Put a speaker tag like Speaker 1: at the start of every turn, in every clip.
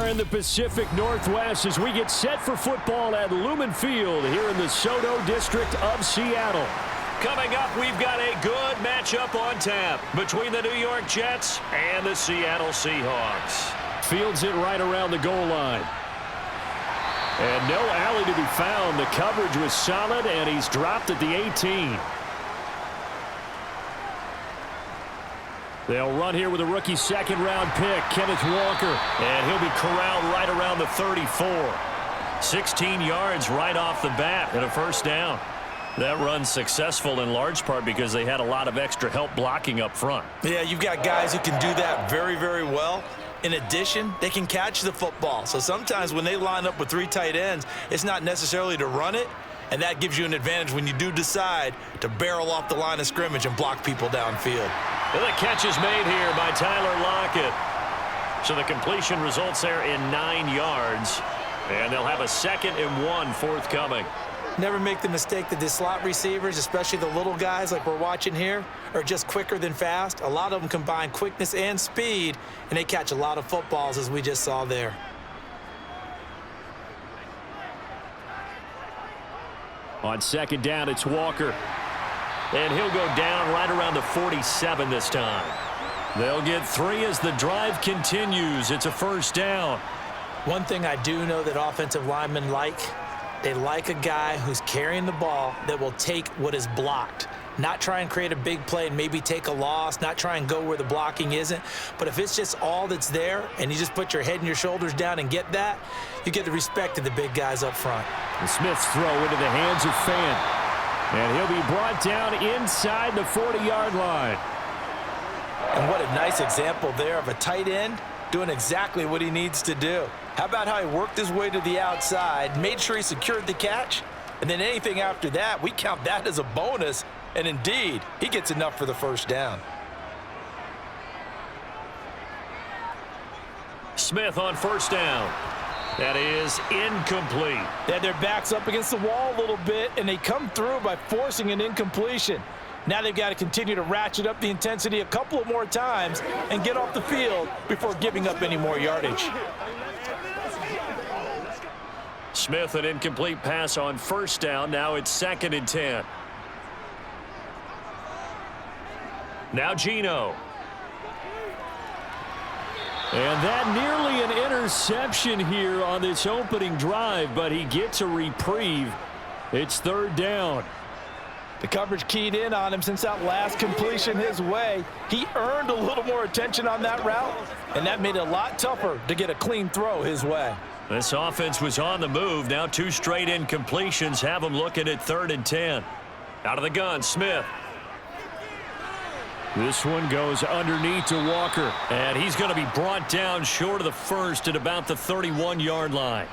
Speaker 1: are in the Pacific Northwest as we get set for football at Lumen Field here in the Soto District of Seattle.
Speaker 2: Coming up, we've got a good matchup on tap between the New York Jets and the Seattle Seahawks.
Speaker 1: Fields it right around the goal line. And no alley to be found. The coverage was solid, and he's dropped at the 18. They'll run here with a rookie second-round pick, Kenneth Walker.
Speaker 2: And he'll be corralled right around the 34. 16 yards right off the bat and a first down. That run's successful in large part because they had a lot of extra help blocking up front.
Speaker 3: Yeah, you've got guys who can do that very, very well. In addition, they can catch the football. So sometimes when they line up with 3 tight ends, it's not necessarily to run it, and that gives you an advantage when you do decide to barrel off the line of scrimmage and block people downfield.
Speaker 2: Well, the catch is made here by Tyler Lockett. So the completion results there in 9 yards, and they'll have a 2nd and 1 forthcoming.
Speaker 3: Never make the mistake that the slot receivers, especially the little guys like we're watching here, are just quicker than fast. A lot of them combine quickness and speed, and they catch a lot of footballs, as we just saw there.
Speaker 1: On second down, it's Walker.
Speaker 2: And he'll go down right around the 47 this time.
Speaker 1: They'll get 3 as the drive continues. It's a first down.
Speaker 3: One thing I do know that offensive linemen like, they like a guy who's carrying the ball that will take what is blocked. Not try and create a big play and maybe take a loss, not try and go where the blocking isn't. But if it's just all that's there and you just put your head and your shoulders down and get that, you get the respect of the big guys up front.
Speaker 1: And Smith's throw into the hands of Fan. And he'll be brought down inside the 40-yard line.
Speaker 3: And what a nice example there of a tight end doing exactly what he needs to do. How about how he worked his way to the outside, made sure he secured the catch, and then anything after that, we count that as a bonus. And indeed, he gets enough for the first down.
Speaker 2: Smith on first down. That is incomplete.
Speaker 3: They had their backs up against the wall a little bit, and they come through by forcing an incompletion. Now they've got to continue to ratchet up the intensity a couple of more times and get off the field before giving up any more yardage.
Speaker 2: Smith, an incomplete pass on first down. Now it's 2nd and 10. Now Geno.
Speaker 1: And that nearly an interception here on this opening drive, but he gets a reprieve. It's 3rd down.
Speaker 3: The coverage keyed in on him since that last completion his way. He earned a little more attention on that route, and that made it a lot tougher to get a clean throw his way.
Speaker 2: This offense was on the move. Now 2 straight incompletions have them looking at 3rd and 10. Out of the gun, Smith.
Speaker 1: This one goes underneath to Walker.
Speaker 2: And he's going to be brought down short of the first at about the 31-yard line.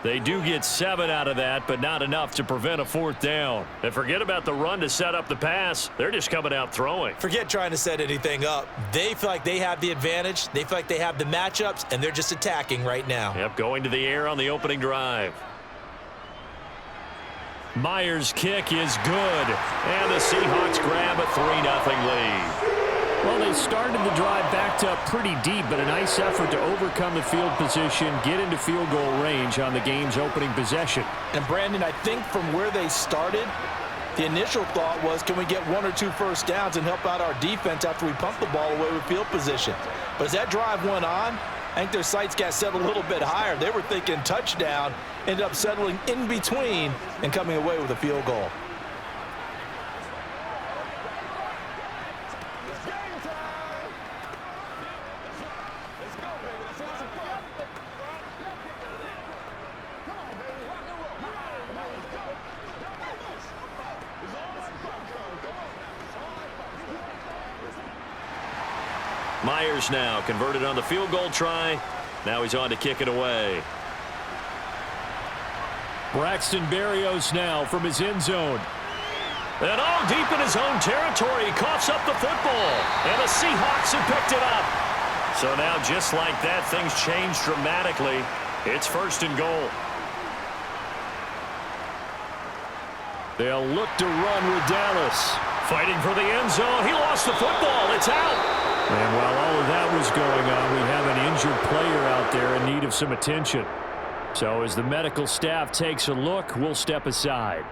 Speaker 2: They do get 7 out of that, but not enough to prevent a 4th down. And forget about the run to set up the pass. They're just coming out throwing.
Speaker 3: Forget trying to set anything up. They feel like they have the advantage. They feel like they have the matchups, and they're just attacking right now.
Speaker 2: Yep, going to the air on the opening drive.
Speaker 1: Myers' kick is good.
Speaker 2: And the Seahawks grab a 3-0 lead.
Speaker 1: Well, they started the drive backed up pretty deep, but a nice effort to overcome the field position, get into field goal range on the game's opening possession.
Speaker 3: And, Brandon, I think from where they started, the initial thought was, can we get 1 or 2 first downs and help out our defense after we pump the ball away with field position? But as that drive went on, I think their sights got set a little bit higher. They were thinking touchdown, ended up settling in between and coming away with a field goal.
Speaker 2: Myers now converted on the field goal try. Now he's on to kick it away.
Speaker 1: Braxton Berrios now from his end zone.
Speaker 2: And all deep in his own territory, he coughs up the football. And the Seahawks have picked it up. So now just like that, things change dramatically. It's 1st and goal.
Speaker 1: They'll look to run with Dallas.
Speaker 2: Fighting for the end zone. He lost the football. It's out.
Speaker 1: And while all of that was going on, we have an injured player out there in need of some attention. So as the medical staff takes a look, we'll step aside.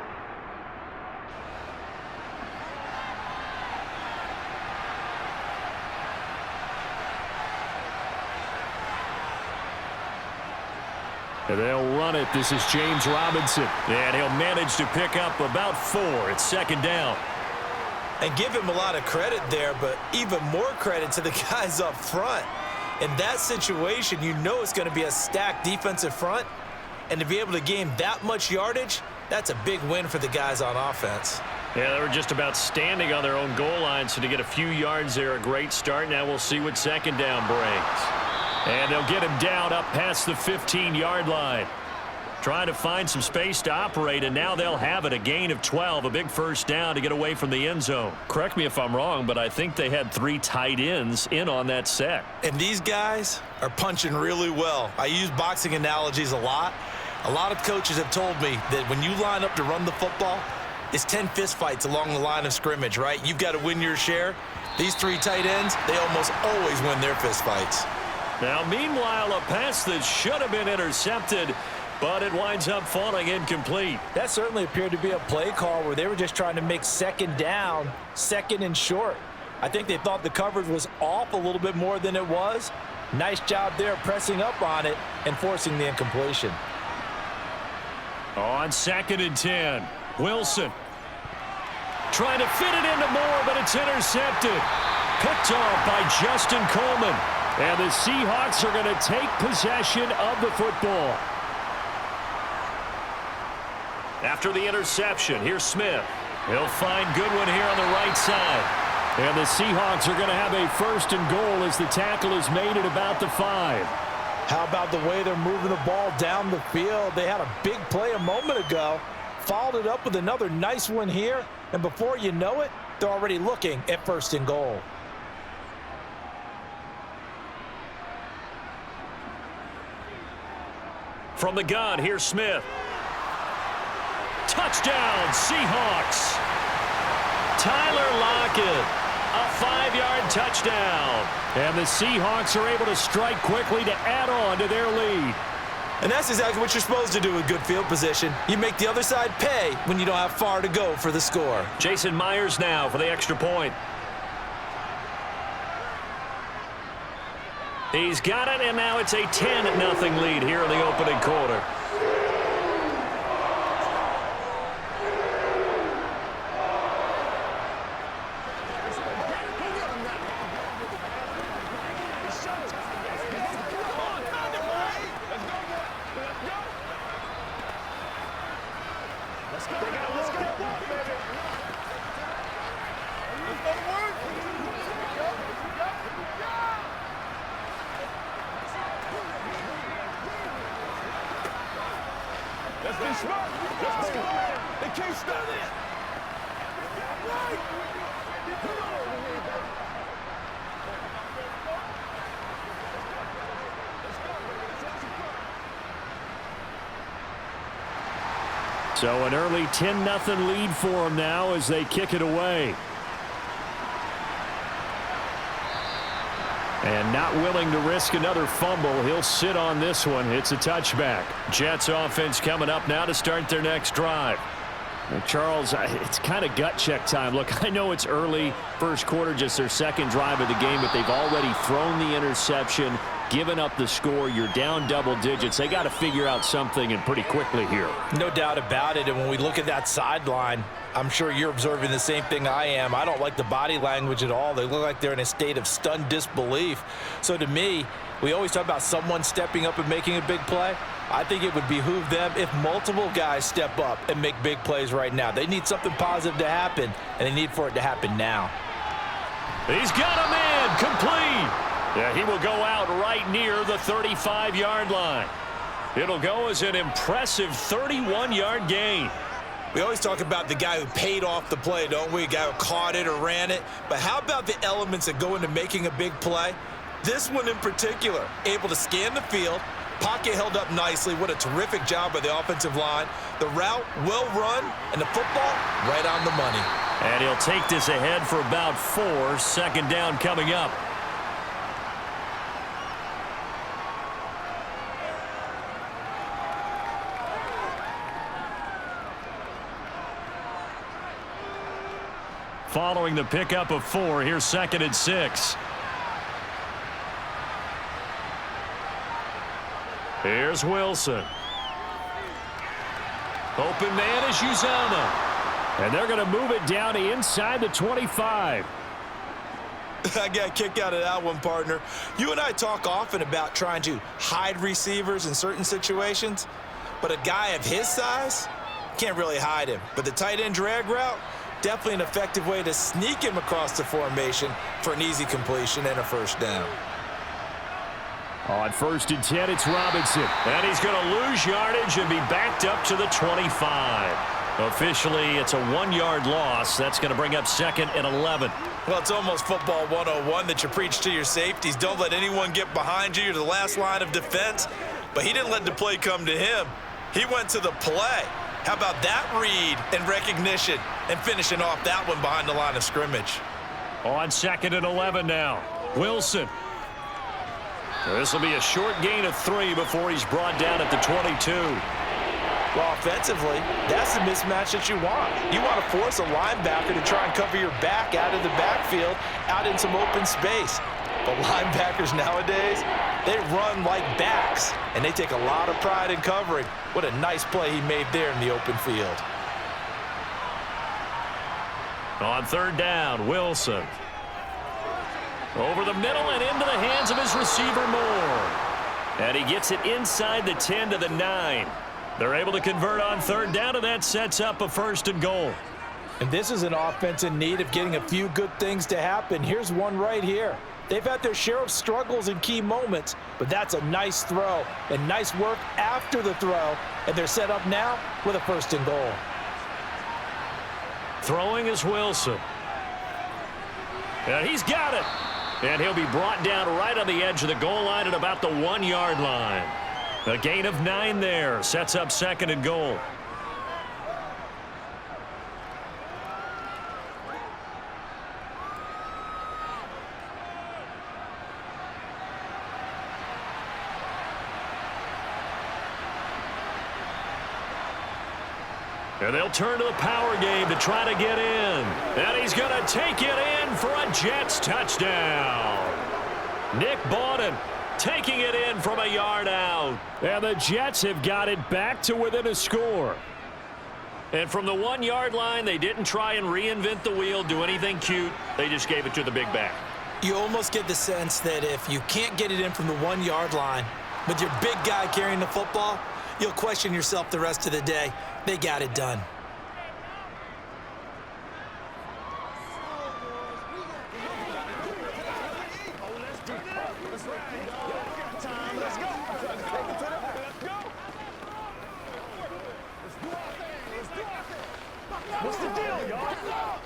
Speaker 1: And they'll run it. This is James Robinson.
Speaker 2: And he'll manage to pick up about 4. It's second down.
Speaker 3: And give him a lot of credit there, but even more credit to the guys up front. In that situation, you know it's going to be a stacked defensive front. And to be able to gain that much yardage, that's a big win for the guys on offense.
Speaker 2: Yeah, they were just about standing on their own goal line, so to get a few yards there, a great start. Now we'll see what second down brings. And they'll get him down up past the 15-yard line. Trying to find some space to operate, and now they'll have it. A gain of 12, a big first down to get away from the end zone. Correct me if I'm wrong, but I think they had 3 tight ends in on that set.
Speaker 3: And these guys are punching really well. I use boxing analogies a lot. A lot of coaches have told me that when you line up to run the football, it's 10 fistfights along the line of scrimmage, right? You've got to win your share. These 3 tight ends, they almost always win their fistfights.
Speaker 2: Now, meanwhile, a pass that should have been intercepted, but it winds up falling incomplete.
Speaker 3: That certainly appeared to be a play call where they were just trying to make second down, second and short. I think they thought the coverage was off a little bit more than it was. Nice job there pressing up on it and forcing the incompletion.
Speaker 2: On 2nd and 10, Wilson trying to fit it into Moore, but it's intercepted. Picked off by Justin Coleman.
Speaker 1: And the Seahawks are going to take possession of the football.
Speaker 2: After the interception, here's Smith. He'll find Goodwin here on the right side.
Speaker 1: And the Seahawks are going to have a 1st and goal as the tackle is made at about the 5.
Speaker 3: How about the way they're moving the ball down the field? They had a big play a moment ago, followed it up with another nice one here, and before you know it, they're already looking at 1st and goal.
Speaker 2: From the gun, here's Smith. Touchdown, Seahawks. Tyler Lockett, a 5-yard touchdown.
Speaker 1: And the Seahawks are able to strike quickly to add on to their lead.
Speaker 3: And that's exactly what you're supposed to do with good field position. You make the other side pay when you don't have far to go for the score.
Speaker 2: Jason Myers now for the extra point. He's got it, and now it's a 10-0 lead here in the opening quarter.
Speaker 1: So an early 10-0 lead for them now as they kick it away. And not willing to risk another fumble. He'll sit on this one. It's a touchback. Jets offense coming up now to start their next drive. Now, Charles, it's kind of gut check time. Look, I know it's early, first quarter, just their 2nd drive of the game, but they've already thrown the interception, given up the score. You're down double digits. They got to figure out something, and pretty quickly here.
Speaker 3: No doubt about it. And when we look at that sideline, I'm sure you're observing the same thing I am. I don't like the body language at all. They look like they're in a state of stunned disbelief. So to me, we always talk about someone stepping up and making a big play. I think it would behoove them if multiple guys step up and make big plays right now. They need something positive to happen, and they need for it to happen now.
Speaker 2: He's got a man complete. Yeah, he will go out right near the 35-yard line. It'll go as an impressive 31-yard gain.
Speaker 3: We always talk about the guy who paid off the play, don't we? A guy who caught it or ran it. But how about the elements that go into making a big play? This one in particular, able to scan the field, pocket held up nicely. What a terrific job by the offensive line. The route well run, and the football right on the money.
Speaker 2: And he'll take this ahead for about 4. Second down coming up. following the pickup of 4. Here's 2nd and 6. Here's Wilson. Open man is Uzama.
Speaker 1: And they're going to move it down to inside the 25.
Speaker 3: I got a kick out of that one, partner. You and I talk often about trying to hide receivers in certain situations, but a guy of his size can't really hide him. But the tight end drag route, definitely an effective way to sneak him across the formation for an easy completion and a first down.
Speaker 1: On 1st and 10, it's Robinson.
Speaker 2: And he's going to lose yardage and be backed up to the 25. Officially, it's a 1-yard loss. That's going to bring up 2nd and 11.
Speaker 3: Well, it's almost football 101 that you preach to your safeties. Don't let anyone get behind you. You're the last line of defense. But he didn't let the play come to him. He went to the play. How about that read and recognition and finishing off that one behind the line of scrimmage?
Speaker 2: On 2nd and 11 now. Wilson. This will be a short gain of 3 before he's brought down at the 22.
Speaker 3: Well, offensively, that's the mismatch that you want. You want to force a linebacker to try and cover your back out of the backfield, out in some open space. But linebackers nowadays, they run like backs, and they take a lot of pride in covering. What a nice play he made there in the open field.
Speaker 2: On 3rd down, Wilson. Over the middle and into the hands of his receiver, Moore. And he gets it inside the 10 to the 9. They're able to convert on 3rd down, and that sets up a 1st and goal.
Speaker 3: And this is an offense in need of getting a few good things to happen. Here's one right here. They've had their share of struggles in key moments, but that's a nice throw and nice work after the throw, and they're set up now with a 1st and goal.
Speaker 2: Throwing is Wilson. And he's got it. And he'll be brought down right on the edge of the goal line at about the 1-yard line. A gain of 9 there. Sets up 2nd and goal. And they'll turn to the power game to try to get in. And he's going to take it in for a Jets touchdown. Nick Bawden taking it in from a yard out.
Speaker 1: And the Jets have got it back to within a score.
Speaker 2: And from the 1-yard line, they didn't try and reinvent the wheel, do anything cute. They just gave it to the big back.
Speaker 3: You almost get the sense that if you can't get it in from the 1-yard line with your big guy carrying the football, you'll question yourself the rest of the day. They got it done.
Speaker 4: What's the deal, y'all?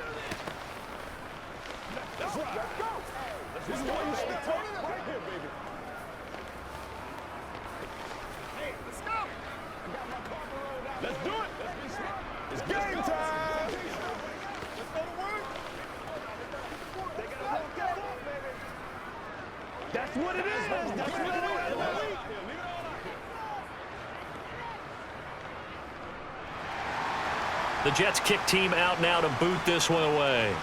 Speaker 4: That's right. Let's go. This is why you should be talking right here, baby. Hey, let's go. I got my partner rolled out. Let's do it. Let's be smart. It's game time. Let's go to work. They got to work that up, baby. That's what it is. That's what it is.
Speaker 2: The Jets kick team out now to boot this one away.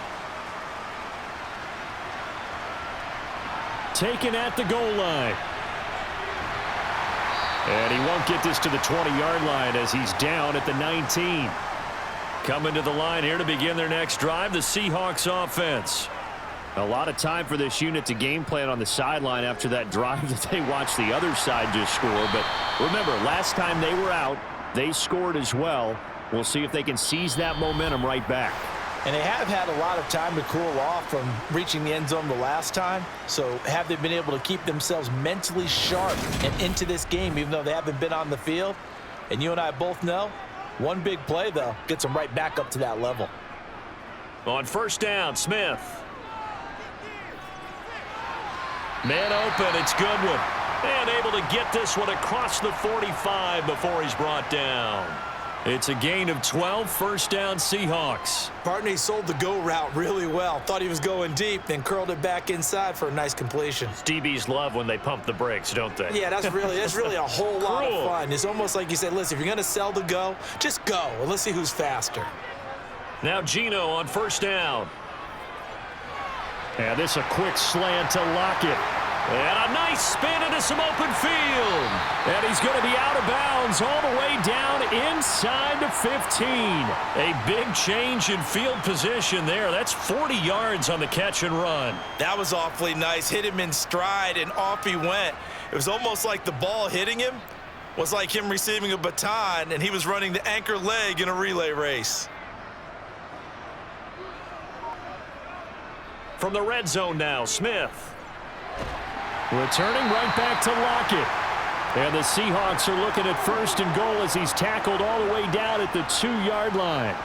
Speaker 1: Taken at the goal line. And he won't get this to the 20-yard line as he's down at the 19.
Speaker 2: Coming to the line here to begin their next drive, the Seahawks offense.
Speaker 1: A lot of time for this unit to game plan on the sideline after that drive that they watched the other side just score. But remember, last time they were out, they scored as well. We'll see if they can seize that momentum right back.
Speaker 3: And they have had a lot of time to cool off from reaching the end zone the last time. So have they been able to keep themselves mentally sharp and into this game, even though they haven't been on the field? And you and I both know, one big play, though, gets them right back up to that level.
Speaker 2: On 1st down, Smith. Man open, it's Goodwin. And able to get this one across the 45 before he's brought down. It's a gain of 12, 1st down Seahawks.
Speaker 3: Partner, he sold the go route really well. Thought he was going deep, then curled it back inside for a nice completion.
Speaker 2: DBs love when they pump the brakes, don't they?
Speaker 3: Yeah, that's really a whole lot of fun. It's almost like you said, listen, if you're going to sell the go, just go, and let's see who's faster.
Speaker 2: Now Geno on 1st down.
Speaker 1: And this a quick slant to Lockett.
Speaker 2: And a nice spin into some open field.
Speaker 1: And he's going to be out of bounds all the way down inside the 15.
Speaker 2: A big change in field position there. That's 40 yards on the catch and run.
Speaker 3: That was awfully nice. Hit him in stride, and off he went. It was almost like the ball hitting him was like him receiving a baton, and he was running the anchor leg in a relay race.
Speaker 2: From the red zone now, Smith.
Speaker 1: Returning right back to Lockett. And the Seahawks are looking at 1st and goal as he's tackled all the way down at the 2-yard line.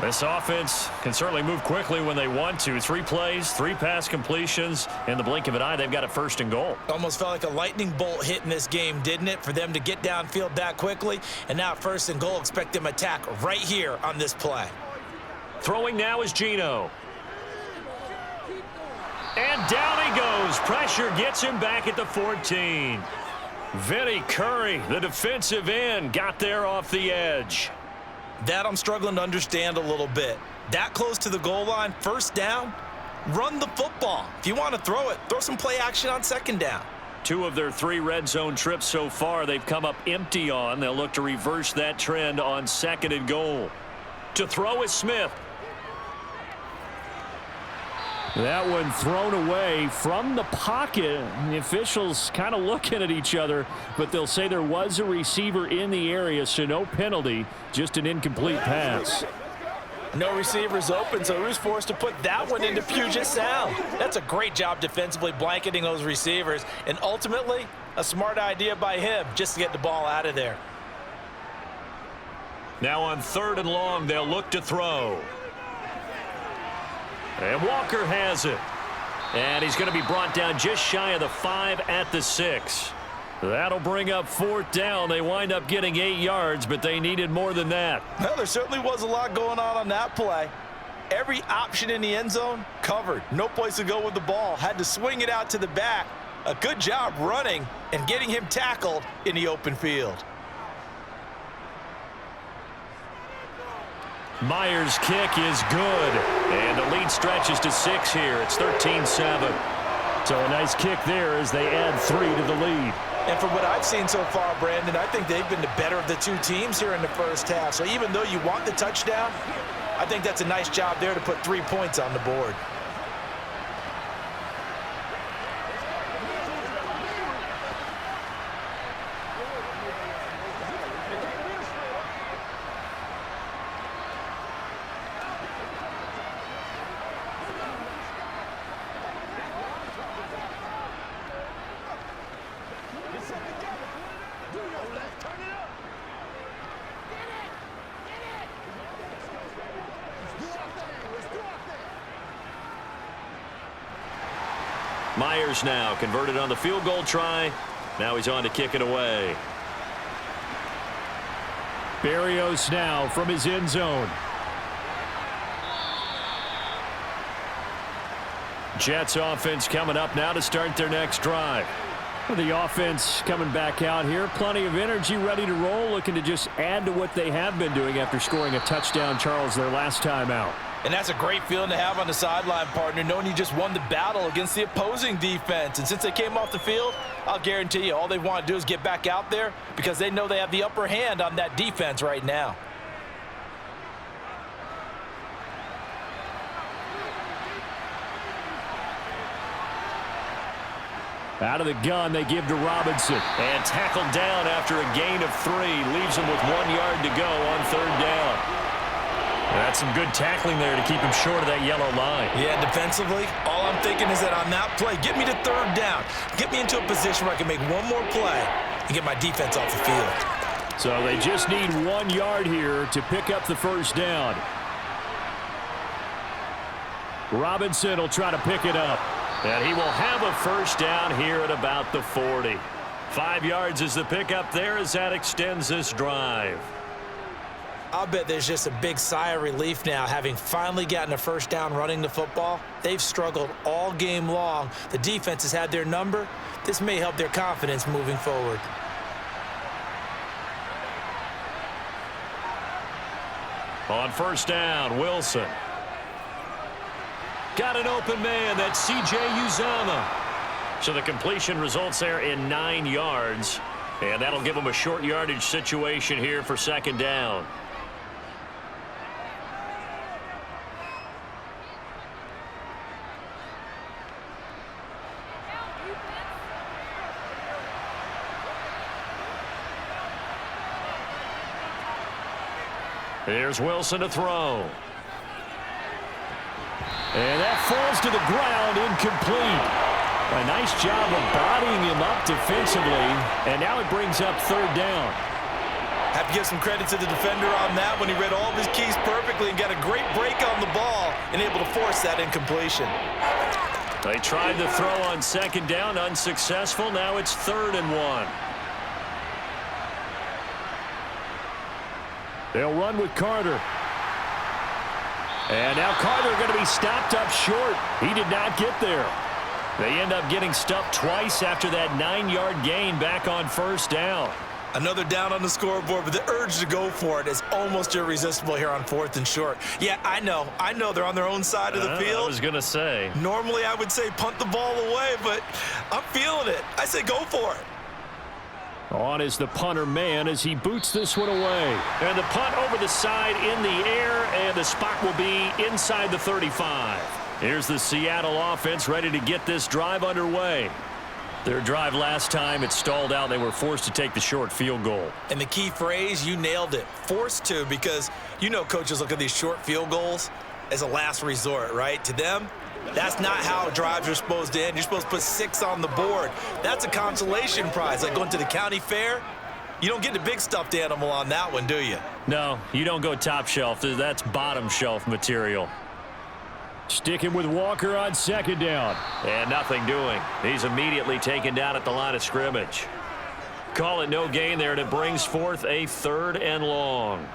Speaker 2: This offense can certainly move quickly when they want to. 3 plays, 3 pass completions. In the blink of an eye, they've got a 1st and goal.
Speaker 3: Almost felt like a lightning bolt hit in this game, didn't it? For them to get downfield that quickly. And now 1st and goal, expect them to attack right here on this play.
Speaker 2: Throwing now is Geno. And down he goes. Pressure gets him back at the 14. Vinny Curry, the defensive end, got there off the edge.
Speaker 3: That I'm struggling to understand a little bit. That close to the goal line, 1st down, run the football. If you want to throw it, throw some play action on 2nd down.
Speaker 2: 2 of their 3 red zone trips so far they've come up empty on. They'll look to reverse that trend on 2nd and goal. To throw is Smith.
Speaker 1: That one thrown away from the pocket. The officials kind of looking at each other, but they'll say there was a receiver in the area, so no penalty, just an incomplete pass.
Speaker 3: No receivers open, so who's forced to put that one into Puget Sound? That's a great job defensively blanketing those receivers, and ultimately a smart idea by him just to get the ball out of there.
Speaker 2: Now on 3rd and long, they'll look to throw. And Walker has it. And he's going to be brought down just shy of the 5 at the 6. That'll bring up 4th down. They wind up getting 8 yards, but they needed more than that.
Speaker 3: Well, there certainly was a lot going on that play. Every option in the end zone covered. No place to go with the ball. Had to swing it out to the back. A good job running and getting him tackled in the open field.
Speaker 2: Myers' kick is good. And the lead stretches to 6 here. It's 13-7.
Speaker 1: So a nice kick there as they add 3 to the lead.
Speaker 3: And from what I've seen so far, Brandon, I think they've been the better of the 2 teams here in the 1st half. So even though you want the touchdown, I think that's a nice job there to put 3 points on the board.
Speaker 2: Myers now converted on the field goal try. Now he's on to kick it away.
Speaker 1: Berrios now from his end zone. Jets offense coming up now to start their next drive. The offense coming back out here. Plenty of energy, ready to roll, looking to just add to what they have been doing after scoring a touchdown, Charles, their last time out.
Speaker 3: And that's a great feeling to have on the sideline, partner, knowing you just won the battle against the opposing defense. And since they came off the field, I'll guarantee you all they want to do is get back out there because they know they have the upper hand on that defense right now.
Speaker 1: Out of the gun, they give to Robinson.
Speaker 2: And tackled down after a gain of 3. Leaves him with 1 yard to go on 3rd down. That's some good tackling there to keep him short of that yellow line.
Speaker 3: Yeah, defensively, all I'm thinking is that on that play, get me to 3rd down. Get me into a position where I can make one more play and get my defense off the field.
Speaker 1: So they just need 1 yard here to pick up the 1st down. Robinson will try to pick it up.
Speaker 2: And he will have a 1st down here at about the 40. 5 yards is the pickup there as that extends this drive.
Speaker 3: I'll bet there's just a big sigh of relief now, having finally gotten a 1st down running the football. They've struggled all game long. The defense has had their number. This may help their confidence moving forward.
Speaker 2: On 1st down, Wilson. got an open man. That's C.J. Uzama. So the completion results there in 9 yards. And that'll give them a short yardage situation here for second down. Here's Wilson to throw.
Speaker 1: And that falls to the ground, incomplete. A nice job of bodying him up defensively, and now it brings up third down.
Speaker 3: Have to give some credit to the defender on that when he read all of his keys perfectly and got a great break on the ball and able to force that incompletion.
Speaker 2: They tried to throw on second down, unsuccessful. Now it's 3rd and 1.
Speaker 1: They'll run with Carter. And now Carter going to be stopped up short. He did not get there. They end up getting stopped twice after that 9-yard gain back on first down.
Speaker 3: Another down on the scoreboard, but the urge to go for it is almost irresistible here on 4th and short. Yeah, I know they're on their own side of the field.
Speaker 2: I was going to say.
Speaker 3: Normally I would say punt the ball away, but I'm feeling it. I say go for it.
Speaker 1: On is the punter man as he boots this one away.
Speaker 2: And the punt over the side in the air, and the spot will be inside the 35. Here's the Seattle offense ready to get this drive underway. Their drive last time, it stalled out. They were forced to take the short field goal.
Speaker 3: And the key phrase, you nailed it. Forced to, because you know coaches look at these short field goals as a last resort, right? To them, that's not how drives are supposed to end. You're supposed to put 6 on the board. That's a consolation prize. Like going to the county fair, you don't get the big stuffed animal on that one, do you?
Speaker 2: No, you don't go top shelf. That's bottom shelf material.
Speaker 1: Sticking with Walker on second down.
Speaker 2: And nothing doing. He's immediately taken down at the line of scrimmage. Call it no gain there, and it brings forth a 3rd and long.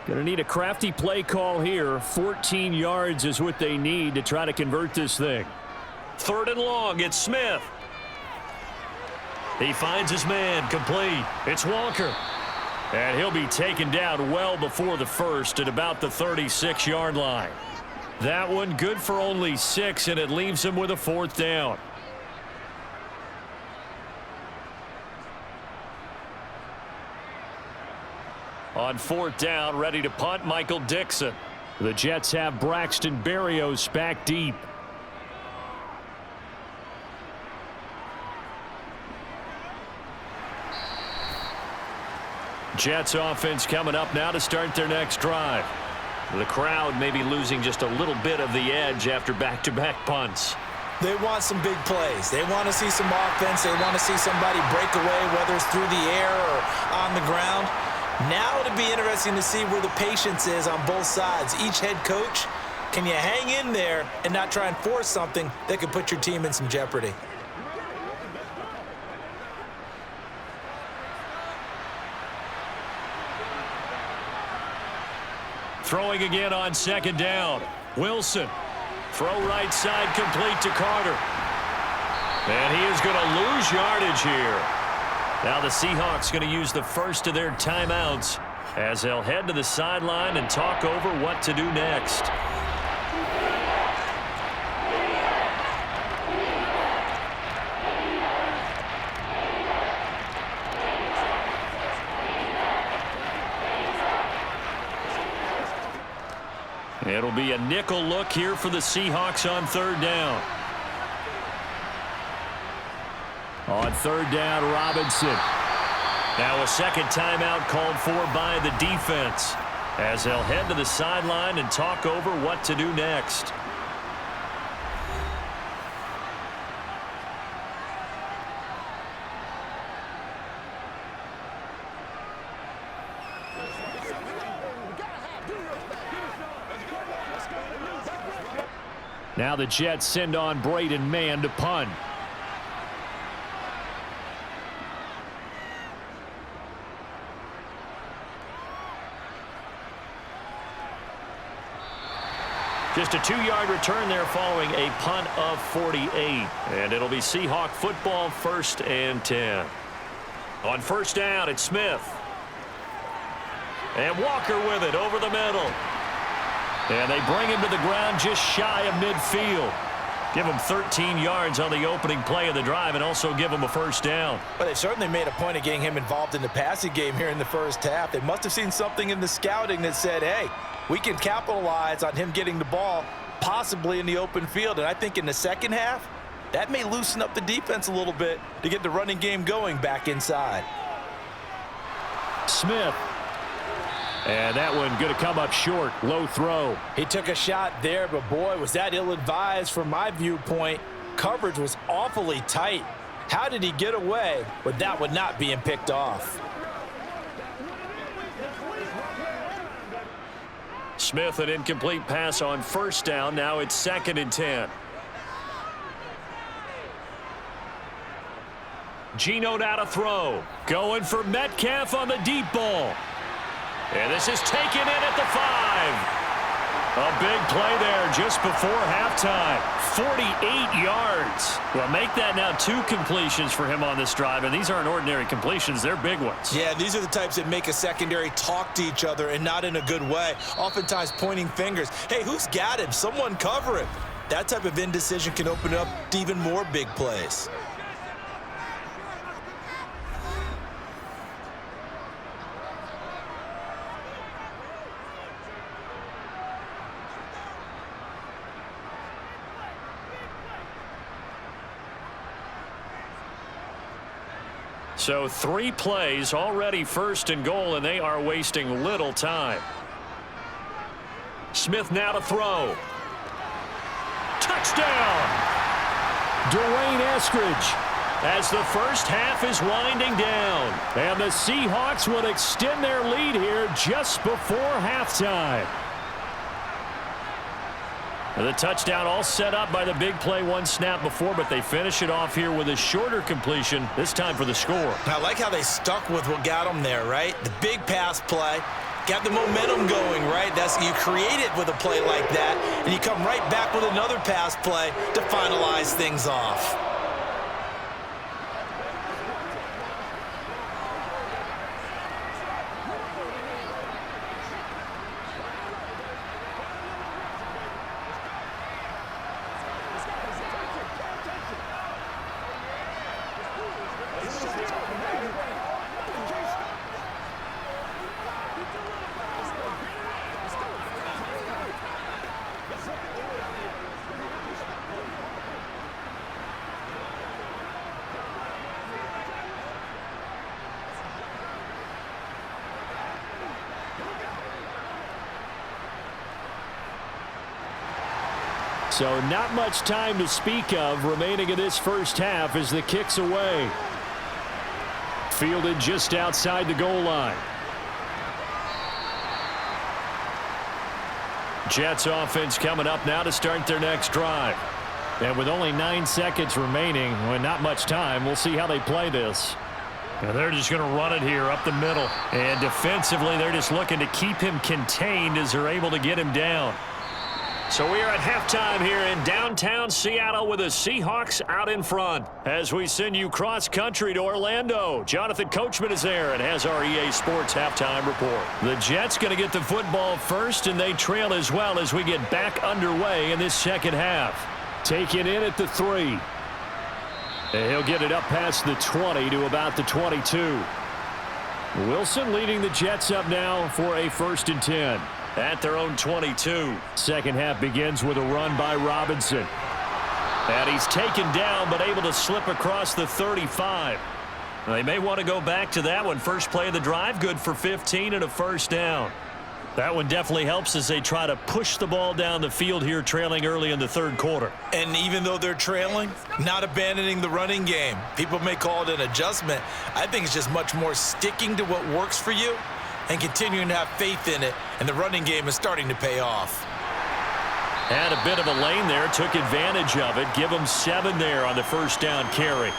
Speaker 1: Going to need a crafty play call here. 14 yards is what they need to try to convert this thing.
Speaker 2: 3rd and long. It's Smith. He finds his man, complete. It's Walker.
Speaker 1: And he'll be taken down well before the first at about the 36-yard line.
Speaker 2: That one good for only 6, and it leaves him with a 4th down. On 4th down, ready to punt, Michael Dixon.
Speaker 1: The Jets have Braxton Berrios back deep.
Speaker 2: Jets offense coming up now to start their next drive. The crowd may be losing just a little bit of the edge after back-to-back punts.
Speaker 3: They want some big plays. They want to see some offense. They want to see somebody break away, whether it's through the air or on the ground. Now it'll be interesting to see where the patience is on both sides. Each head coach, can you hang in there and not try and force something that could put your team in some jeopardy?
Speaker 2: Throwing again on second down. Wilson. Throw right side complete to Carter. And he is going to lose yardage here. Now the Seahawks going to use the first of their timeouts as they'll head to the sideline and talk over what to do next. It'll be a nickel look here for the Seahawks on 3rd down.
Speaker 1: On 3rd down, Robinson.
Speaker 2: Now a second timeout called for by the defense as they'll head to the sideline and talk over what to do next.
Speaker 1: Now the Jets send on Braden Mann to punt.
Speaker 2: Just a 2-yard return there following a punt of 48. And it'll be Seahawk football, 1st and 10. On first down, it's Smith. And Walker with it over the middle. And they bring him to the ground just shy of midfield. Give him 13 yards on the opening play of the drive and also give him a first down.
Speaker 3: But they certainly made a point of getting him involved in the passing game here in the first half. They must have seen something in the scouting that said, hey, we can capitalize on him getting the ball possibly in the open field. And I think in the second half, that may loosen up the defense a little bit to get the running game going back inside.
Speaker 1: Smith. And that one going to come up short. Low throw.
Speaker 3: He took a shot there, but boy, was that ill-advised from my viewpoint. Coverage was awfully tight. How did he get away with that one not being picked off?
Speaker 2: Smith, an incomplete pass on first down. Now it's 2nd and 10. Geno now to throw. Going for Metcalf on the deep ball. And this is taken in at the 5. A big play there just before halftime. 48 yards. Well, make that now 2 completions for him on this drive, and these aren't ordinary completions. They're big ones.
Speaker 3: Yeah, these are the types that make a secondary talk to each other and not in a good way. Oftentimes pointing fingers. Hey, who's got him? Someone cover him. That type of indecision can open up to even more big plays.
Speaker 2: So 3 plays already 1st and goal, and they are wasting little time. Smith now to throw. Touchdown!
Speaker 1: Dwayne Eskridge.
Speaker 2: As the first half is winding down.
Speaker 1: And the Seahawks would extend their lead here just before halftime.
Speaker 2: The touchdown all set up by the big play 1 snap before, but they finish it off here with a shorter completion, this time for the score.
Speaker 3: I like how they stuck with what got them there, right? The big pass play, got the momentum going, right? You create it with a play like that, and you come right back with another pass play to finalize things off.
Speaker 1: So not much time to speak of remaining in this first half as the kick's away. Fielded just outside the goal line.
Speaker 2: Jets offense coming up now to start their next drive.
Speaker 1: And with only 9 seconds remaining, with not much time, we'll see how they play this.
Speaker 2: Now they're just going to run it here up the middle. And defensively, they're just looking to keep him contained as they're able to get him down. So we are at halftime here in downtown Seattle with the Seahawks out in front. As we send you cross-country to Orlando, Jonathan Coachman is there and has our EA Sports halftime report. The Jets going to get the football first, and they trail as well as we get back underway in this second half.
Speaker 1: Taken in at the 3. And he'll get it up past the 20 to about the 22. Wilson leading the Jets up now for a 1st and 10.
Speaker 2: At their own 22.
Speaker 1: Second half begins with a run by Robinson.
Speaker 2: And he's taken down but able to slip across the 35. They may want to go back to that one. First play of the drive, good for 15 and a first down. That one definitely helps as they try to push the ball down the field here, trailing early in the 3rd quarter.
Speaker 3: And even though they're trailing, not abandoning the running game. People may call it an adjustment. I think it's just much more sticking to what works for you and continuing to have faith in it, and the running game is starting to pay off.
Speaker 2: Had a bit of a lane there, took advantage of it. Give them 7 there on the first down carry.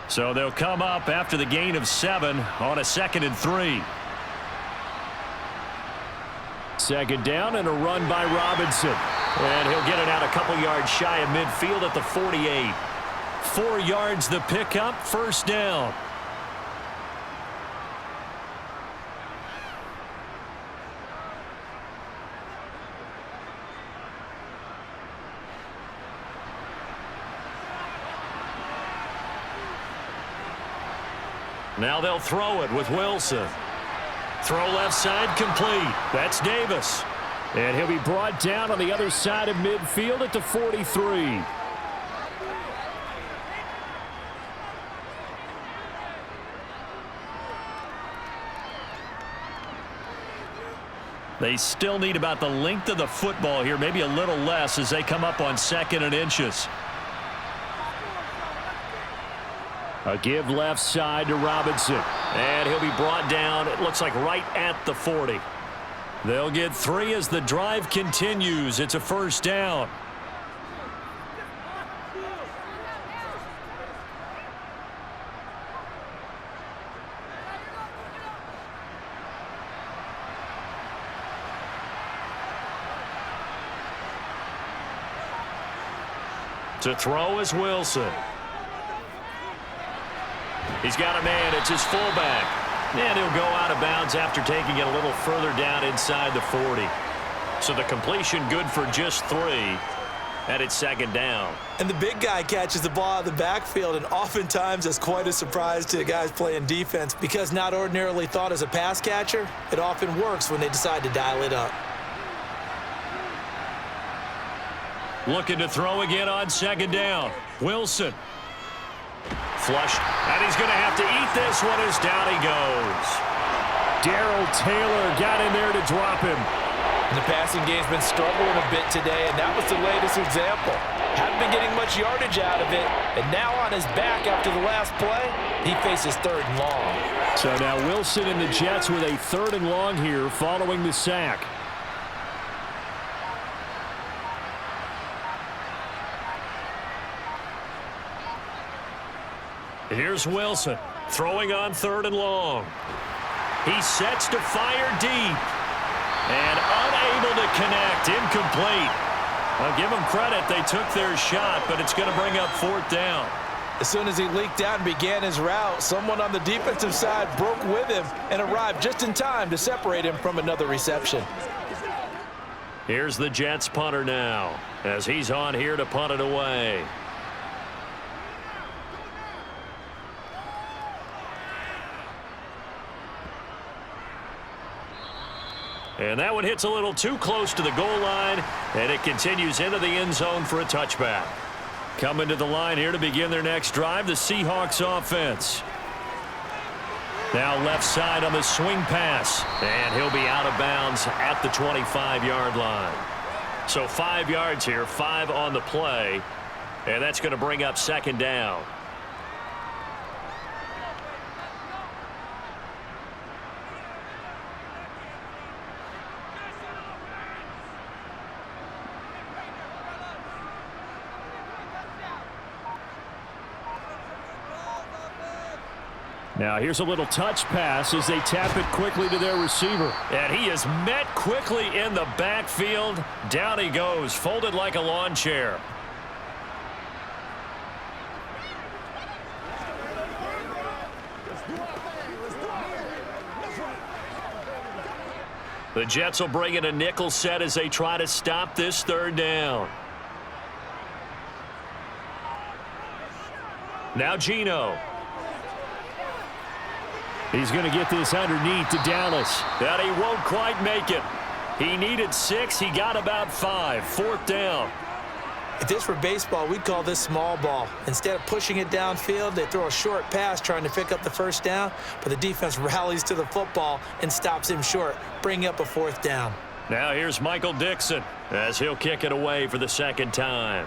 Speaker 2: So they'll come up after the gain of 7 on a 2nd and 3.
Speaker 1: second down and a run by Robinson.
Speaker 2: And he'll get it out a couple yards shy of midfield at the 48. 4 yards the pickup, first down. Now they'll throw it with Wilson. Throw left side complete. That's Davis.
Speaker 1: And he'll be brought down on the other side of midfield at the 43.
Speaker 2: They still need about the length of the football here, maybe a little less as they come up on 2nd and inches.
Speaker 1: A give left side to Robinson.
Speaker 2: And he'll be brought down, it looks like right at the 40. They'll get 3 as the drive continues. It's a first down. To throw is Wilson. He's got a man. It's his fullback. And he'll go out of bounds after taking it a little further down inside the 40. So the completion good for just 3. And it's second down.
Speaker 3: And the big guy catches the ball out of the backfield, and oftentimes that's quite a surprise to the guys playing defense because not ordinarily thought as a pass catcher, it often works when they decide to dial it up.
Speaker 2: Looking to throw again on second down. Wilson. Flushed. And he's going to have to eat this one as down he goes.
Speaker 1: Darrell Taylor got in there to drop him.
Speaker 5: The passing game's been struggling a bit today, and that was the latest example. Hadn't been getting much yardage out of it, and now on his back after the last play, he faces 3rd and long.
Speaker 1: So now Wilson and the Jets with a 3rd and long here following the sack.
Speaker 2: Here's Wilson throwing on 3rd and long. He sets to fire deep and unable to connect. Incomplete. I'll give them credit. They took their shot, but it's going to bring up 4th down.
Speaker 5: As soon as he leaked out and began his route, someone on the defensive side broke with him and arrived just in time to separate him from another reception.
Speaker 2: Here's the Jets punter now as he's on here to punt it away. And that one hits a little too close to the goal line, and it continues into the end zone for a touchback. Coming to the line here to begin their next drive, the Seahawks offense. Now left side on the swing pass, and he'll be out of bounds at the 25-yard line. So 5 yards here, 5 on the play, and that's going to bring up second down.
Speaker 1: Now here's a little touch pass as they tap it quickly to their receiver.
Speaker 2: And he is met quickly in the backfield. Down he goes, folded like a lawn chair. The Jets will bring in a nickel set as they try to stop this 3rd down. Now Geno.
Speaker 1: He's going to get this underneath to Dallas.
Speaker 2: But he won't quite make it. He needed 6. He got about 5. 4th down.
Speaker 3: If this were baseball, we'd call this small ball. Instead of pushing it downfield, they throw a short pass trying to pick up the 1st down, but the defense rallies to the football and stops him short, bringing up a 4th down.
Speaker 2: Now here's Michael Dixon as he'll kick it away for the 2nd time.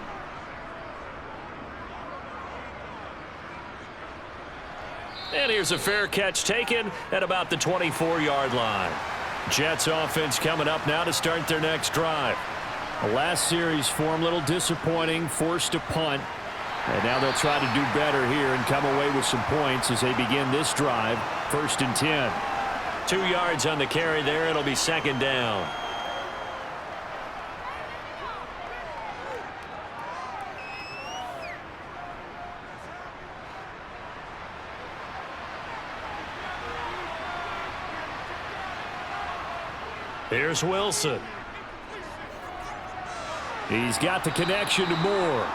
Speaker 2: And here's a fair catch taken at about the 24-yard line.
Speaker 1: Jets offense coming up now to start their next drive. The last series for them, a little disappointing, forced to punt. And now they'll try to do better here and come away with some points as they begin this drive. 1st and 10.
Speaker 2: 2 yards on the carry there. It'll be second down. Here's Wilson.
Speaker 1: He's got the connection to Moore.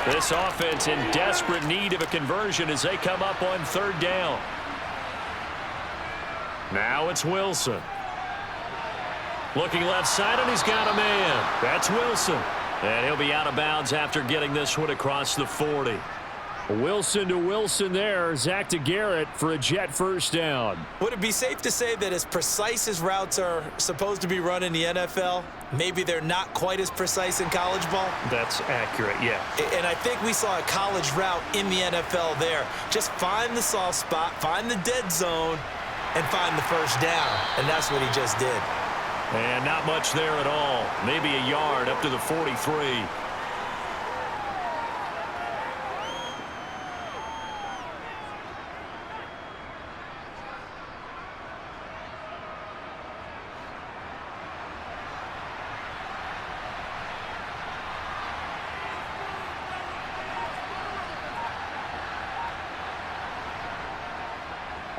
Speaker 2: This offense in desperate need of a conversion as they come up on third down. Now it's Wilson. Looking left side, and he's got a man. That's Wilson. And he'll be out of bounds after getting this one across the 40.
Speaker 1: Wilson to Wilson there. Zach to Garrett for a Jet first down.
Speaker 3: Would it be safe to say that as precise as routes are supposed to be run in the NFL, maybe they're not quite as precise in college ball?
Speaker 2: That's accurate, yeah.
Speaker 3: And I think we saw a college route in the NFL there. Just find the soft spot, find the dead zone, and find the first down. And that's what he just did.
Speaker 2: And not much there at all. Maybe a yard up to the 43.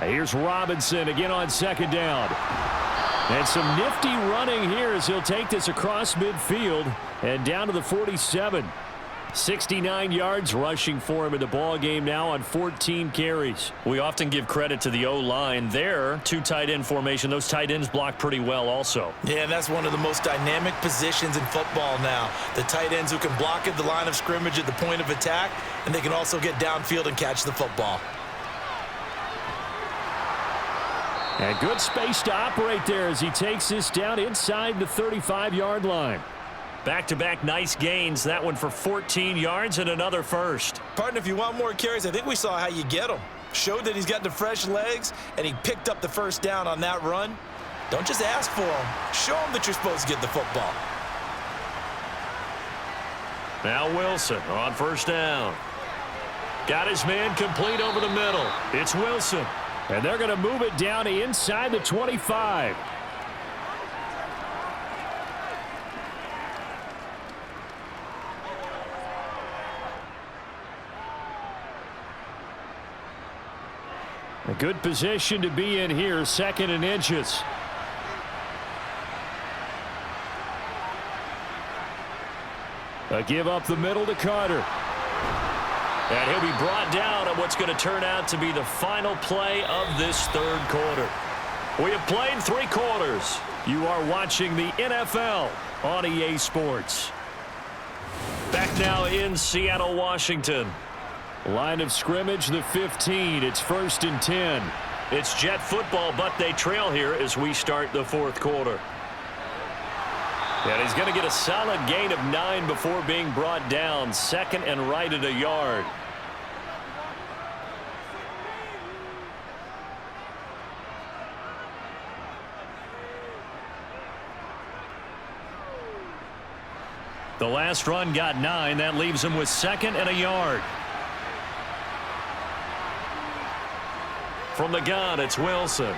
Speaker 1: Here's Robinson again on second down. And some nifty running here as he'll take this across midfield and down to the 47. 69 yards rushing for him in the ball game now on 14 carries.
Speaker 2: We often give credit to the O-line there. Two tight end formation. Those tight ends block pretty well also.
Speaker 3: Yeah, and that's one of the most dynamic positions in football now. The tight ends who can block at the line of scrimmage at the point of attack, and they can also get downfield and catch the football.
Speaker 1: And good space to operate there as he takes this down inside the 35-yard line.
Speaker 2: Back-to-back nice gains. That one for 14 yards and another first.
Speaker 3: Partner, if you want more carries, I think we saw how you get them. Showed that he's got the fresh legs, and he picked up the first down on that run. Don't just ask for them. Show them that you're supposed to get the football.
Speaker 2: Now Wilson on first down. Got his man complete over the middle. It's Wilson.
Speaker 1: And they're going to move it down to inside the 25. A good position to be in here, second and inches. A give up the middle to Carter.
Speaker 2: And he'll be brought down on what's going to turn out to be the final play of this third quarter. We have played 3 quarters.
Speaker 1: You are watching the NFL on EA Sports.
Speaker 2: Back now in Seattle, Washington.
Speaker 1: Line of scrimmage, the 15. It's 1st and 10.
Speaker 2: It's Jet football, but they trail here as we start the fourth quarter. And he's going to get a solid gain of 9 before being brought down. Second and right at a yard. The last run got 9. That leaves him with second and a yard. From the gun, it's Wilson.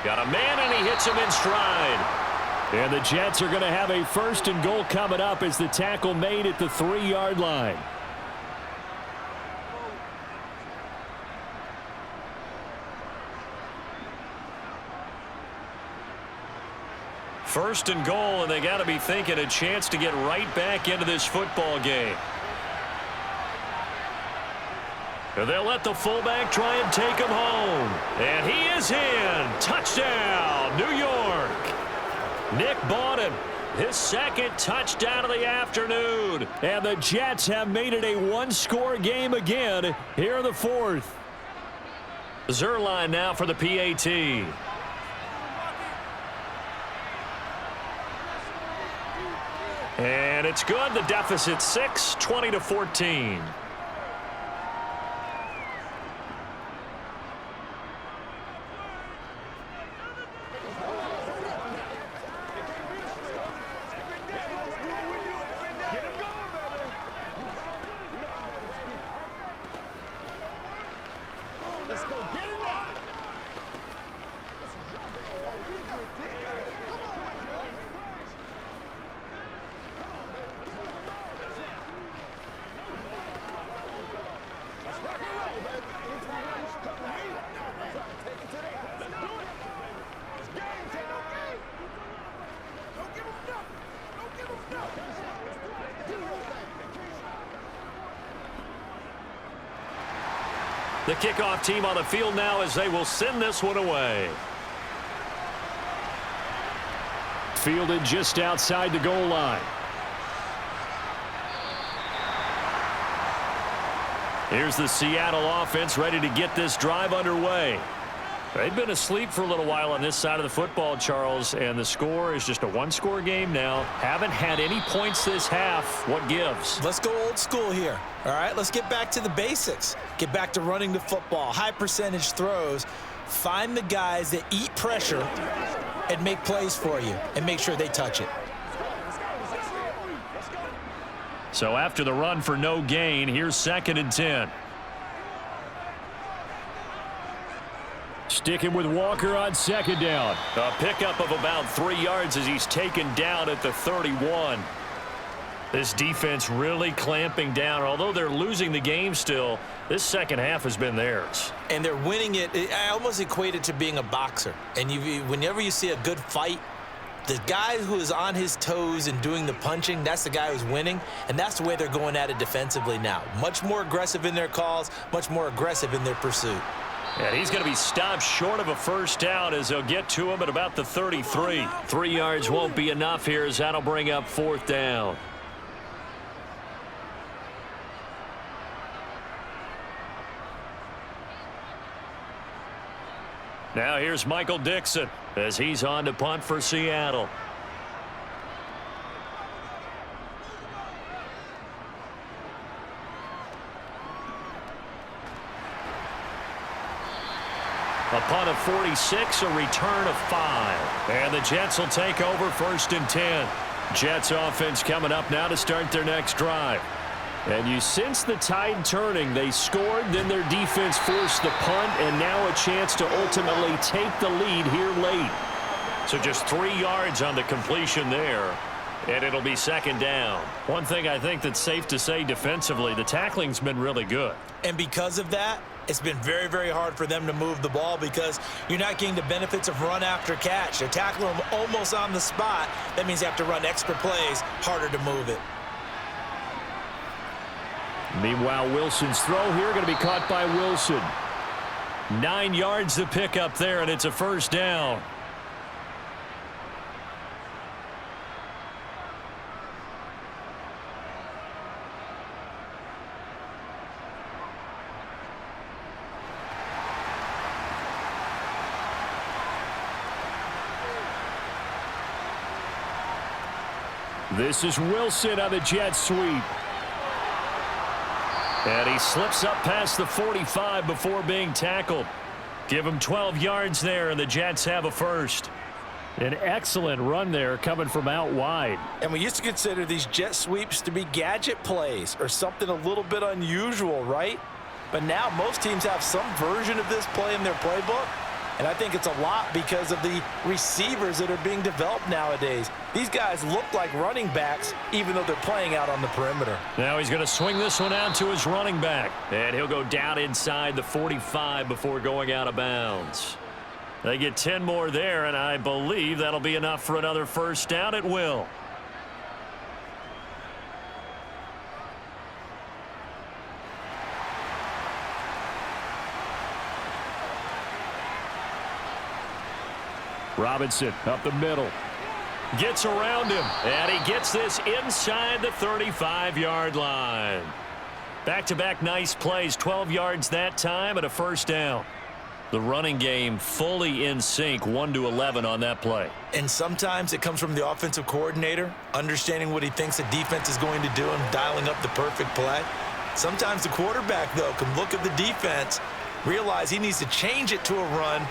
Speaker 2: Got a man, and he hits him in stride.
Speaker 1: And the Jets are going to have a 1st and goal coming up as the tackle made at the 3-yard line.
Speaker 2: First and goal, and they got to be thinking a chance to get right back into this football game. And they'll let the fullback try and take him home. And he is in. Touchdown, New York. Nick Bawden, his second touchdown of the afternoon.
Speaker 1: And the Jets have made it a 1-score game again here in the fourth.
Speaker 2: Zerline now for the PAT. And it's good. The deficit 6, 20-14. The kickoff team on the field now as they will send this one away.
Speaker 1: Fielded just outside the goal line.
Speaker 2: Here's the Seattle offense ready to get this drive underway. They've been asleep for a little while on this side of the football, Charles, and the score is just a one-score game now. Haven't had any points this half. What gives?
Speaker 3: Let's go old school here. All right, let's get back to the basics. Get back to running the football, high percentage throws. Find the guys that eat pressure and make plays for you and make sure they touch it.
Speaker 2: So after the run for no gain, here's 2nd and 10.
Speaker 1: Sticking with Walker on 2nd down.
Speaker 2: A pickup of about 3 yards as he's taken down at the 31. This defense really clamping down. Although they're losing the game still, this second half has been theirs.
Speaker 3: And they're winning it. I almost equate it to being a boxer. And whenever you see a good fight, the guy who is on his toes and doing the punching, that's the guy who's winning. And that's the way they're going at it defensively now. Much more aggressive in their calls, much more aggressive in their pursuit.
Speaker 2: And he's going to be stopped short of a first down as they'll get to him at about the 33. 3 yards won't be enough here as that'll bring up 4th down. Now here's Michael Dixon as he's on to punt for Seattle. A punt of 46, a return of 5. And the Jets will take over 1st and 10. Jets offense coming up now to start their next drive.
Speaker 1: And you sense the tide turning. They scored, then their defense forced the punt, and now a chance to ultimately take the lead here late.
Speaker 2: So just 3 yards on the completion there, and it'll be 2nd down. One thing I think that's safe to say defensively, the tackling's been really good.
Speaker 3: And because of that, it's been very, very hard for them to move the ball because you're not getting the benefits of run after catch. They're tackling them almost on the spot. That means they have to run extra plays, harder to move it.
Speaker 1: Meanwhile, Wilson's throw here going to be caught by Wilson.
Speaker 2: 9 yards to pick up there, and it's a 1st down.
Speaker 1: This is Wilson on the jet sweep.
Speaker 2: And he slips up past the 45 before being tackled. Give him 12 yards there, and the Jets have a 1st.
Speaker 1: An excellent run there coming from out wide.
Speaker 5: And we used to consider these jet sweeps to be gadget plays or something a little bit unusual, right? But now most teams have some version of this play in their playbook. And I think it's a lot because of the receivers that are being developed nowadays. These guys look like running backs even though they're playing out on the perimeter.
Speaker 2: Now he's going to swing this one out to his running back. And he'll go down inside the 45 before going out of bounds. They get 10 more there, and I believe that'll be enough for another 1st down. It will.
Speaker 1: Robinson up the middle.
Speaker 2: Gets around him, and he gets this inside the 35-yard line. Back-to-back nice plays, 12 yards that time, and a 1st down. The running game fully in sync, 1-11 on that play.
Speaker 3: And sometimes it comes from the offensive coordinator, understanding what he thinks the defense is going to do and dialing up the perfect play. Sometimes the quarterback, though, can look at the defense, realize he needs to change it to a run,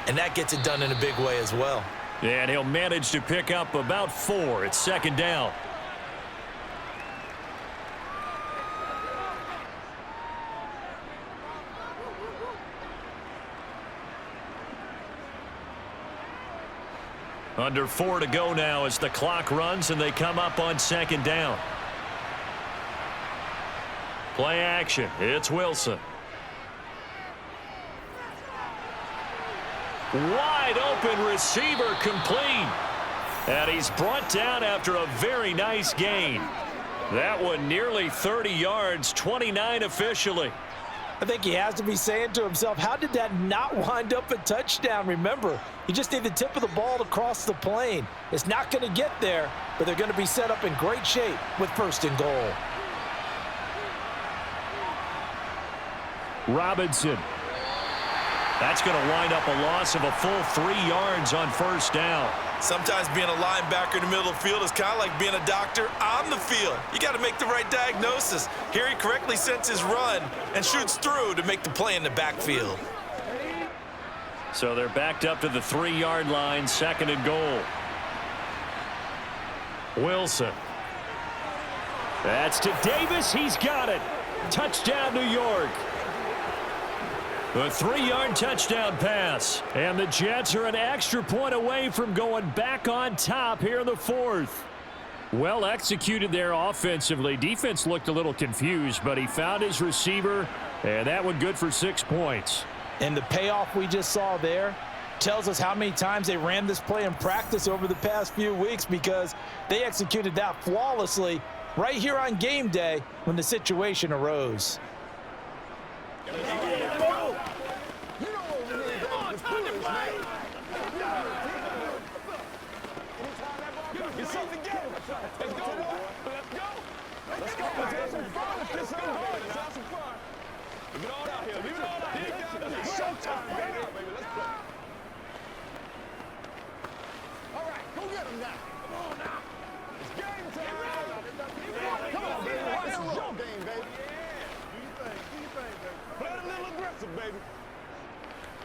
Speaker 3: and that gets it done in a big way as well.
Speaker 2: And he'll manage to pick up about 4. It's 2nd down. Under 4 to go now as the clock runs and they come up on 2nd down. Play action. It's Wilson. Wide open receiver complete. And he's brought down after a very nice gain. That one nearly 30 yards, 29 officially.
Speaker 5: I think he has to be saying to himself, how did that not wind up a touchdown? Remember, you just need the tip of the ball to cross the plane. It's not going to get there, but they're going to be set up in great shape with 1st and goal.
Speaker 1: Robinson.
Speaker 2: That's going to wind up a loss of a full 3 yards on 1st down.
Speaker 5: Sometimes being a linebacker in the middle of the field is kind of like being a doctor on the field. You got to make the right diagnosis. Here he correctly sets his run and shoots through to make the play in the backfield.
Speaker 2: So they're backed up to the 3-yard line, 2nd and goal.
Speaker 1: Wilson. That's to Davis. He's got it. Touchdown, New York.
Speaker 2: A 3-yard touchdown pass.
Speaker 1: And the Jets are an extra point away from going back on top here in the 4th. Well executed there offensively. Defense looked a little confused, but he found his receiver, and that one good for 6 points.
Speaker 3: And the payoff we just saw there tells us how many times they ran this play in practice over the past few weeks, because they executed that flawlessly right here on game day when the situation arose.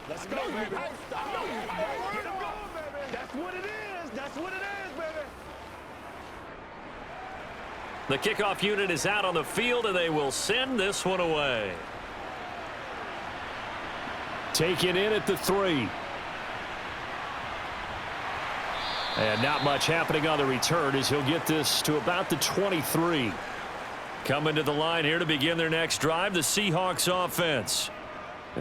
Speaker 4: Let's go, baby. That's what it is. That's what it is, baby.
Speaker 2: The kickoff unit is out on the field, and they will send this one away.
Speaker 1: Taken in at the 3. And not much happening on the return as he'll get this to about the 23.
Speaker 2: Coming to the line here to begin their next drive, the Seahawks offense.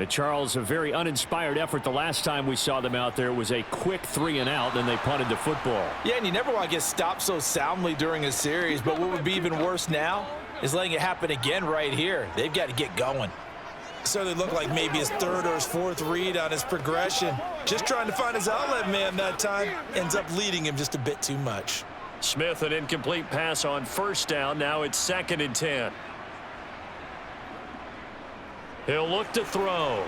Speaker 1: Charles, a very uninspired effort the last time we saw them out there. It was a quick 3-and-out, then they punted the football.
Speaker 3: Yeah, and you never want to get stopped so soundly during a series, but what would be even worse now is letting it happen again right here. They've got to get going.
Speaker 5: Certainly looked like maybe his 3rd or his 4th read on his progression. Just trying to find his outlet man that time. Ends up leading him just a bit too much.
Speaker 2: Smith, an incomplete pass on 1st down. Now it's 2nd and 10. He'll look to throw.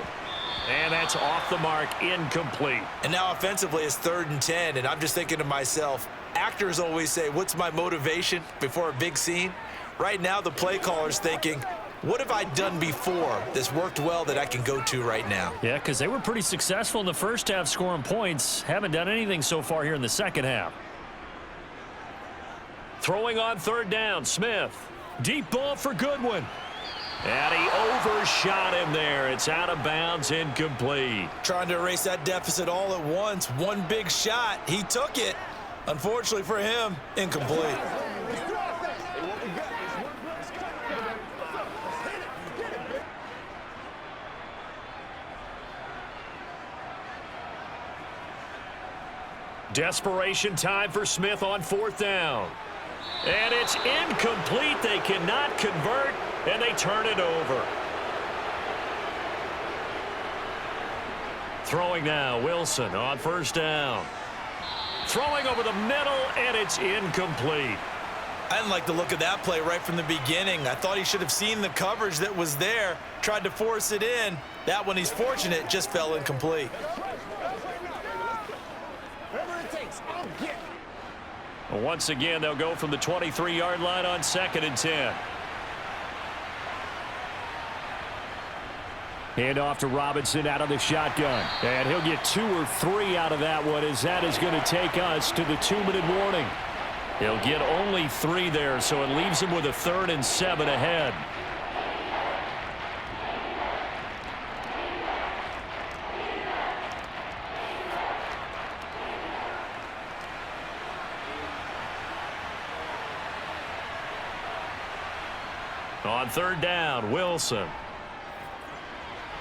Speaker 2: And that's off the mark, incomplete.
Speaker 5: And now offensively it's 3rd and 10, and I'm just thinking to myself, actors always say, what's my motivation before a big scene? Right now the play caller's thinking, what have I done before that's worked well that I can go to right now?
Speaker 2: Yeah, because they were pretty successful in the 1st half scoring points. Haven't done anything so far here in the 2nd half. Throwing on 3rd down, Smith. Deep ball for Goodwin. And he overshot him there. It's out of bounds, incomplete.
Speaker 5: Trying to erase that deficit all at once. One big shot. He took it. Unfortunately for him, incomplete.
Speaker 2: Desperation time for Smith on 4th down. And it's incomplete. They cannot convert, and they turn it over. Throwing now, Wilson on 1st down. Throwing over the middle, and it's incomplete.
Speaker 5: I didn't like the look of that play right from the beginning. I thought he should have seen the coverage that was there, tried to force it in. That one, he's fortunate, just fell incomplete.
Speaker 2: Once again, they'll go from the 23-yard line on 2nd and 10.
Speaker 1: Hand off to Robinson out of the shotgun. And he'll get 2 or 3 out of that one, as that is going to take us to the 2-minute warning.
Speaker 2: He'll get only 3 there, so it leaves him with a 3rd and 7 ahead. On 3rd down, Wilson.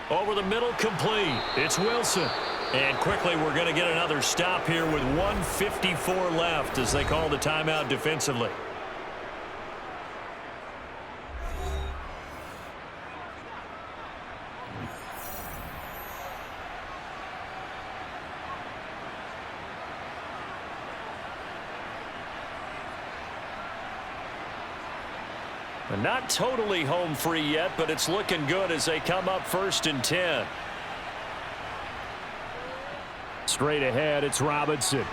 Speaker 2: Over the middle, complete. It's Wilson. And quickly, we're going to get another stop here with 1:54 left as they call the timeout defensively. And not totally home free yet, but it's looking good as they come up 1st and 10.
Speaker 1: Straight ahead, it's Robinson.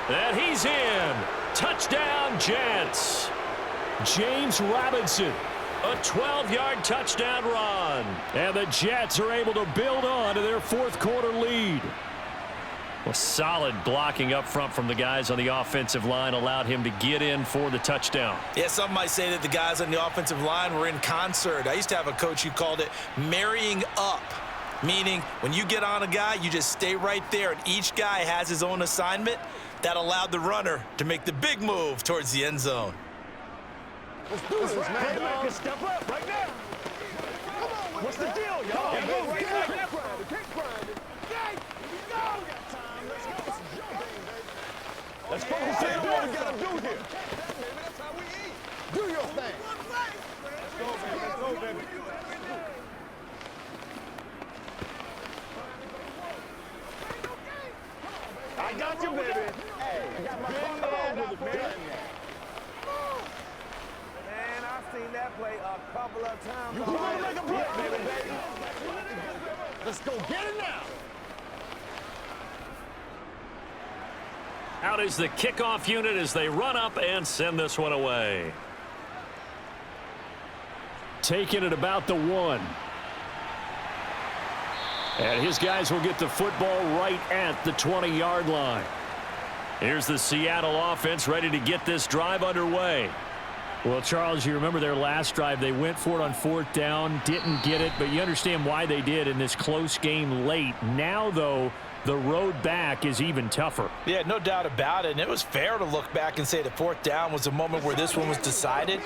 Speaker 2: And he's in. Touchdown, Jets.
Speaker 1: James Robinson.
Speaker 2: A 12-yard touchdown run.
Speaker 1: And the Jets are able to build on to their fourth quarter lead.
Speaker 2: Well, solid blocking up front from the guys on the offensive line allowed him to get in for the touchdown.
Speaker 3: Yeah, some might say that the guys on the offensive line were in concert. I used to have a coach who called it marrying up, meaning when you get on a guy, you just stay right there, and each guy has his own assignment. That allowed the runner to make the big move towards the end zone.
Speaker 4: Let's do this, man. Playmaker, step up right now. Come on, what's the deal, y'all? Yeah, go right now. Keep grinding, keep grinding. Okay, here we go. We got time. Let's go. This is your game, baby. Let's focus in on what we got to do here. That's how we eat. Do your thing. Let's go, baby. Let's go, baby. I got you, baby. Hey, I got my partner with it, man. Man, I've seen that play a couple of times. You gonna make a play, baby. Let's go get it now.
Speaker 2: Out is the kickoff unit as they run up and send this one away.
Speaker 1: Taking it about the 1. And his guys will get the football right at the 20-yard line.
Speaker 2: Here's the Seattle offense ready to get this drive underway.
Speaker 1: Well, Charles, you remember their last drive. They went for it on 4th down, didn't get it, but you understand why they did in this close game late. Now, though, the road back is even tougher.
Speaker 5: Yeah, no doubt about it. And it was fair to look back and say the 4th down was a moment where this one was decided.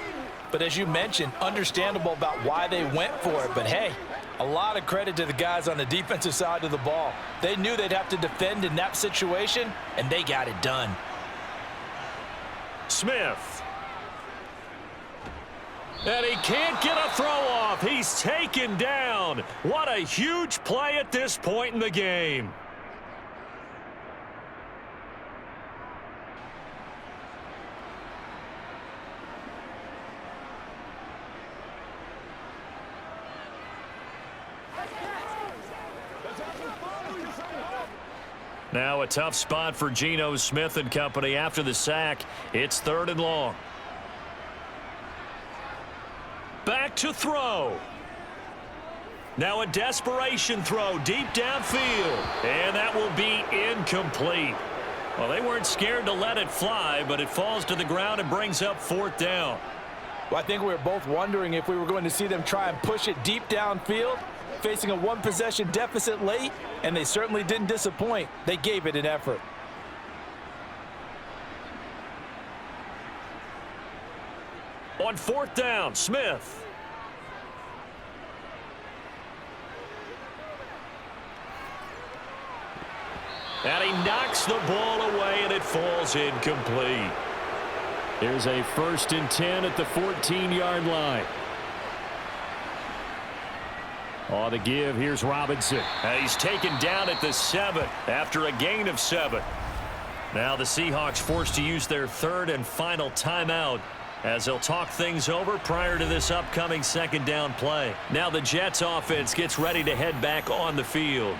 Speaker 5: But as you mentioned, understandable about why they went for it. But, hey, a lot of credit to the guys on the defensive side of the ball. They knew they'd have to defend in that situation, and they got it done.
Speaker 2: Smith. And he can't get a throw off. He's taken down. What a huge play at this point in the game. Now a tough spot for Geno Smith and company after the sack. It's 3rd and long. Back to throw. Now a desperation throw deep downfield. And that will be incomplete. Well, they weren't scared to let it fly, but it falls to the ground and brings up 4th down.
Speaker 5: Well, I think we were both wondering if we were going to see them try and push it deep downfield, facing a 1-possession deficit late, and they certainly didn't disappoint. They gave it an effort.
Speaker 2: On 4th down, Smith. And he knocks the ball away, and it falls incomplete.
Speaker 1: There's a 1st and 10 at the 14-yard line. On the give, here's Robinson.
Speaker 2: And he's taken down at the 7 after a gain of 7. Now the Seahawks forced to use their 3rd and final timeout as they'll talk things over prior to this upcoming 2nd down play. Now the Jets offense gets ready to head back on the field.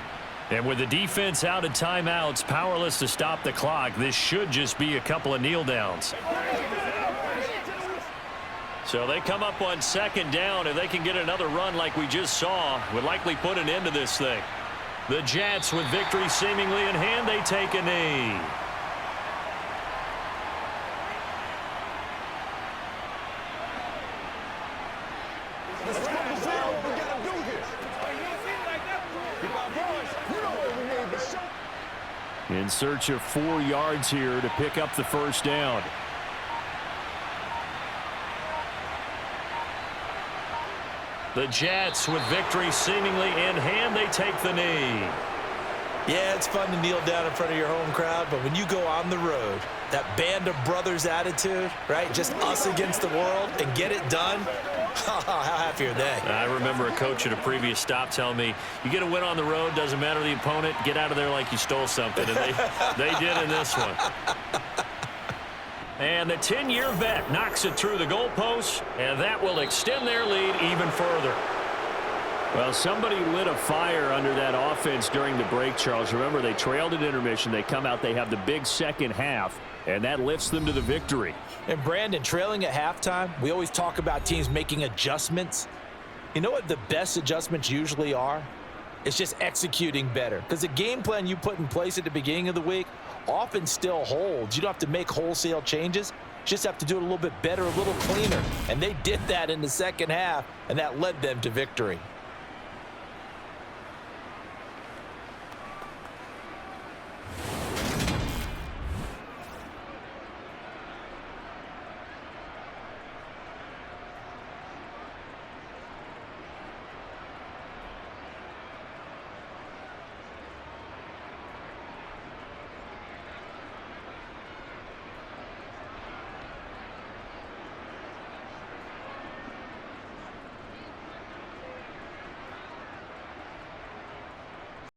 Speaker 2: And with the defense out of timeouts, powerless to stop the clock, this should just be a couple of kneel downs. So they come up on 2nd down. If they can get another run like we just saw, would likely put an end to this thing. The Jets, with victory seemingly in hand, they take a knee.
Speaker 1: In search of 4 yards here to pick up the 1st down.
Speaker 2: The Jets, with victory seemingly in hand, they take the knee.
Speaker 3: Yeah, it's fun to kneel down in front of your home crowd, but when you go on the road, that band of brothers attitude, right, just us against the world, and get it done, how happy are they?
Speaker 2: I remember a coach at a previous stop telling me, you get a win on the road, doesn't matter the opponent, get out of there like you stole something. And they did in this one. And the 10-year vet knocks it through the goalpost, and that will extend their lead even further.
Speaker 1: Well, somebody lit a fire under that offense during the break, Charles. Remember, they trailed at intermission. They come out, they have the big second half, and that lifts them to the victory.
Speaker 5: And Brandon, trailing at halftime, we always talk about teams making adjustments. You know what the best adjustments usually are? It's just executing better. Because the game plan you put in place at the beginning of the week often still holds. You don't have to make wholesale changes. You just have to do it a little bit better, a little cleaner. And they did that in the second half, and that led them to victory.